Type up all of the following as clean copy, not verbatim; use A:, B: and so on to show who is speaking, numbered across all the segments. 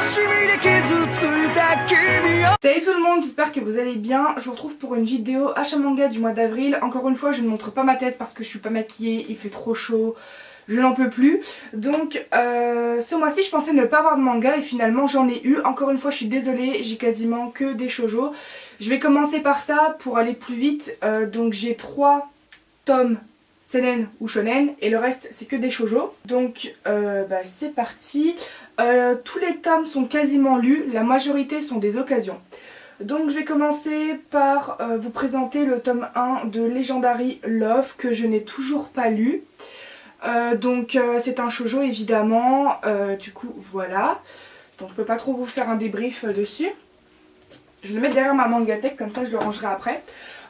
A: Salut tout le monde, j'espère que vous allez bien. Je vous retrouve pour une vidéo achat manga du mois d'avril. Encore une fois, je ne montre pas ma tête parce que je suis pas maquillée, il fait trop chaud, je n'en peux plus. Donc ce mois-ci je pensais ne pas avoir de manga et finalement j'en ai eu. Encore une fois je suis désolée, j'ai quasiment que des shoujo. Je vais commencer par ça pour aller plus vite. Donc j'ai 3 tomes seinen ou shonen et le reste c'est que des shoujo. Donc c'est parti. Tous les tomes sont quasiment lus, la majorité sont des occasions. Donc je vais commencer par vous présenter le tome 1 de Legendary Love que je n'ai toujours pas lu. C'est un shoujo évidemment, du coup voilà. Donc je peux pas trop vous faire un débrief dessus. Je vais le mettre derrière ma mangatech, comme ça je le rangerai après.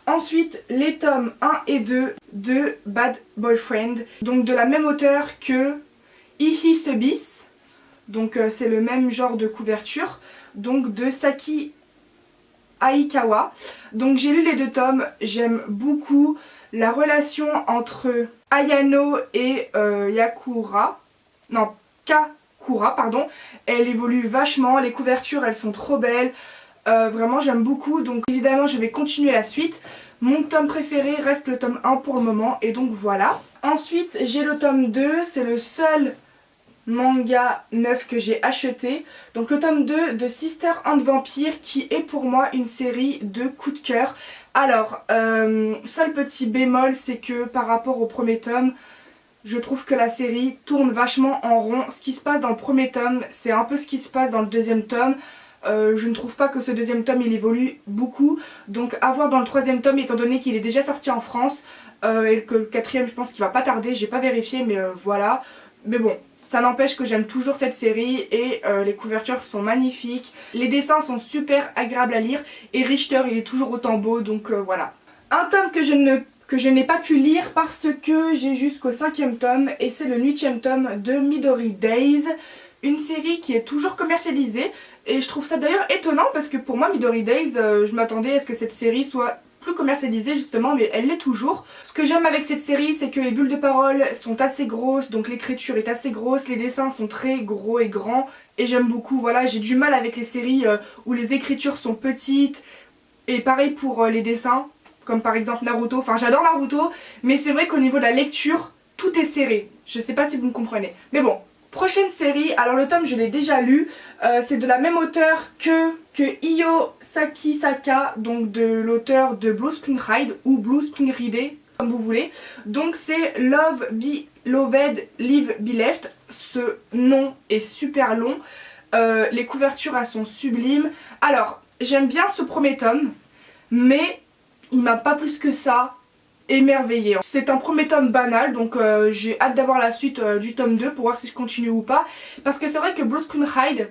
A: Ensuite les tomes 1 et 2 de Bad Boyfriend, donc de la même auteure que Ihisubis. Donc c'est le même genre de couverture, donc de Saki Aikawa. Donc j'ai lu les 2 tomes, j'aime beaucoup la relation entre Ayano et Kakura, pardon. Elle évolue vachement, les couvertures elles sont trop belles, vraiment j'aime beaucoup. Donc évidemment je vais continuer la suite. Mon tome préféré reste le tome 1 pour le moment et donc voilà. Ensuite j'ai le tome 2, c'est le seul manga neuf que j'ai acheté. Donc le tome 2 de Sister and Vampire qui est pour moi une série de coup de cœur. Alors seul petit bémol, c'est que par rapport au premier tome je trouve que la série tourne vachement en rond. Ce qui se passe dans le premier tome c'est un peu ce qui se passe dans le deuxième tome. Je ne trouve pas que ce deuxième tome il évolue beaucoup, donc à voir dans le troisième tome étant donné qu'il est déjà sorti en France et que le quatrième je pense qu'il va pas tarder, j'ai pas vérifié mais voilà. Mais bon, ça n'empêche que j'aime toujours cette série et les couvertures sont magnifiques, les dessins sont super agréables à lire et Richter il est toujours autant beau, donc voilà. Un tome que je n'ai pas pu lire parce que j'ai jusqu'au 5e tome et c'est le 8e tome de Midori Days. Une série qui est toujours commercialisée et je trouve ça d'ailleurs étonnant parce que pour moi Midori Days, je m'attendais à ce que cette série soit plus commercialisée justement, mais elle l'est toujours. Ce que j'aime avec cette série c'est que les bulles de parole sont assez grosses, donc l'écriture est assez grosse, les dessins sont très gros et grands et j'aime beaucoup. Voilà, j'ai du mal avec les séries où les écritures sont petites et pareil pour les dessins, comme par exemple Naruto. Enfin j'adore Naruto, mais c'est vrai qu'au niveau de la lecture tout est serré, je sais pas si vous me comprenez, mais bon. Prochaine série, alors le tome je l'ai déjà lu, c'est de la même auteure que Iyo Sakisaka, donc de l'auteur de Blue Spring Ride ou Blue Spring Ride comme vous voulez. Donc c'est Love Be Loved, Live Be Left, ce nom est super long, les couvertures elles sont sublimes. Alors j'aime bien ce premier tome, mais il m'a pas plus que ça émerveillée. C'est un premier tome banal, donc j'ai hâte d'avoir la suite du tome 2 pour voir si je continue ou pas. Parce que c'est vrai que Blue Spring Ride,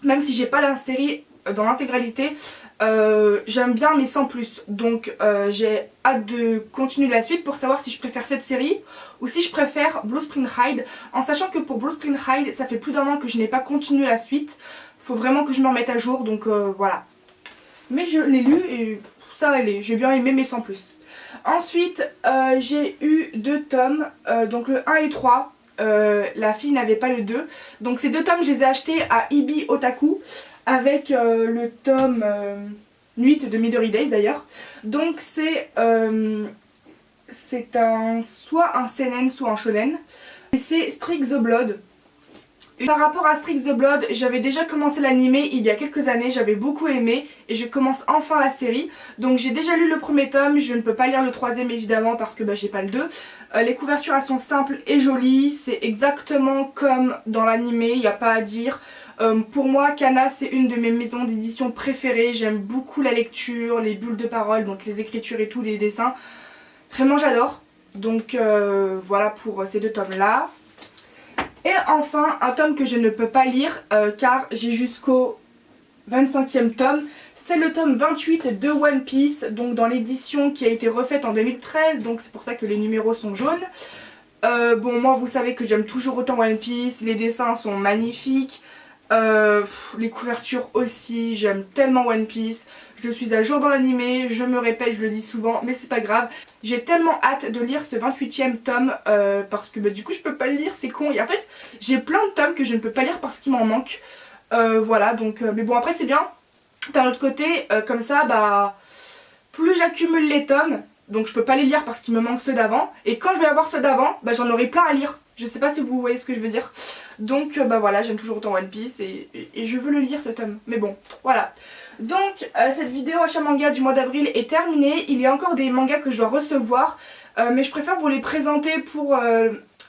A: même si j'ai pas la série dans l'intégralité, j'aime bien mais sans plus. Donc j'ai hâte de continuer la suite pour savoir si je préfère cette série ou si je préfère Blue Spring Ride. En sachant que pour Blue Spring Ride, ça fait plus d'1 an que je n'ai pas continué la suite. Faut vraiment que je me remette à jour, donc voilà. Mais je l'ai lu et ça allait, j'ai bien aimé mais sans plus. Ensuite j'ai eu 2 tomes, donc le 1 et 3, la fille n'avait pas le 2. Donc ces 2 tomes je les ai achetés à Ibi Otaku avec le tome 8 de Midori Days d'ailleurs. Donc c'est soit un seinen soit un shonen. Et c'est Strike the Blood. Par rapport à Strike the Blood, j'avais déjà commencé l'animé il y a quelques années, j'avais beaucoup aimé et je commence enfin la série. Donc j'ai déjà lu le premier tome, je ne peux pas lire le 3e évidemment parce que j'ai pas le 2. Les couvertures elles sont simples et jolies, c'est exactement comme dans l'animé, il n'y a pas à dire. Pour moi Kana c'est une de mes maisons d'édition préférées, j'aime beaucoup la lecture, les bulles de parole, donc les écritures et tout, les dessins. Vraiment j'adore. Donc voilà pour ces 2 tomes là. Et enfin un tome que je ne peux pas lire car j'ai jusqu'au 25e tome, c'est le tome 28 de One Piece, donc dans l'édition qui a été refaite en 2013, donc c'est pour ça que les numéros sont jaunes. Bon moi vous savez que j'aime toujours autant One Piece, les dessins sont magnifiques, les couvertures aussi, j'aime tellement One Piece. Je suis à jour dans l'animé, je me répète, je le dis souvent, mais c'est pas grave. J'ai tellement hâte de lire ce 28e tome parce que du coup je peux pas le lire, c'est con. Et en fait j'ai plein de tomes que je ne peux pas lire parce qu'il m'en manque. Voilà, donc mais bon après c'est bien. D'un autre côté, comme ça bah plus j'accumule les tomes, donc je peux pas les lire parce qu'il me manque ceux d'avant, et quand je vais avoir ceux d'avant, bah j'en aurai plein à lire. Je sais pas si vous voyez ce que je veux dire. Donc bah voilà, j'aime toujours autant One Piece et je veux le lire ce tome. Mais bon, voilà. Donc cette vidéo achat manga du mois d'avril est terminée. Il y a encore des mangas que je dois recevoir, mais je préfère vous les présenter pour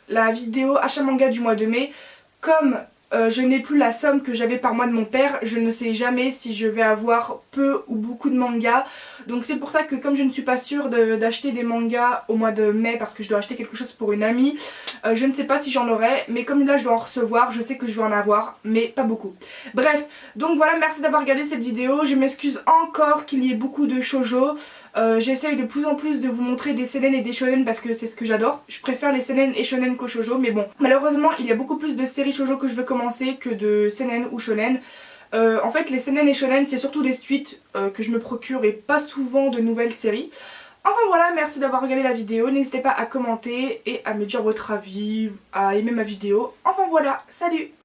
A: la vidéo achat manga du mois de mai. Comme je n'ai plus la somme que j'avais par mois de mon père, je ne sais jamais si je vais avoir peu ou beaucoup de mangas. Donc c'est pour ça que comme je ne suis pas sûre d'acheter des mangas au mois de mai parce que je dois acheter quelque chose pour une amie, je ne sais pas si j'en aurai, mais comme là je dois en recevoir, je sais que je vais en avoir, mais pas beaucoup. Bref, donc voilà, merci d'avoir regardé cette vidéo. Je m'excuse encore qu'il y ait beaucoup de shoujo. J'essaye de plus en plus de vous montrer des seinen et des shonen parce que c'est ce que j'adore. Je préfère les seinen et shonen qu'aux shoujo, mais bon, malheureusement il y a beaucoup plus de séries shoujo que je veux commencer que de seinen ou shonen. En fait les seinen et shonen c'est surtout des suites que je me procure et pas souvent de nouvelles séries. Enfin voilà, merci d'avoir regardé la vidéo, n'hésitez pas à commenter et à me dire votre avis, à aimer ma vidéo. Enfin voilà, salut!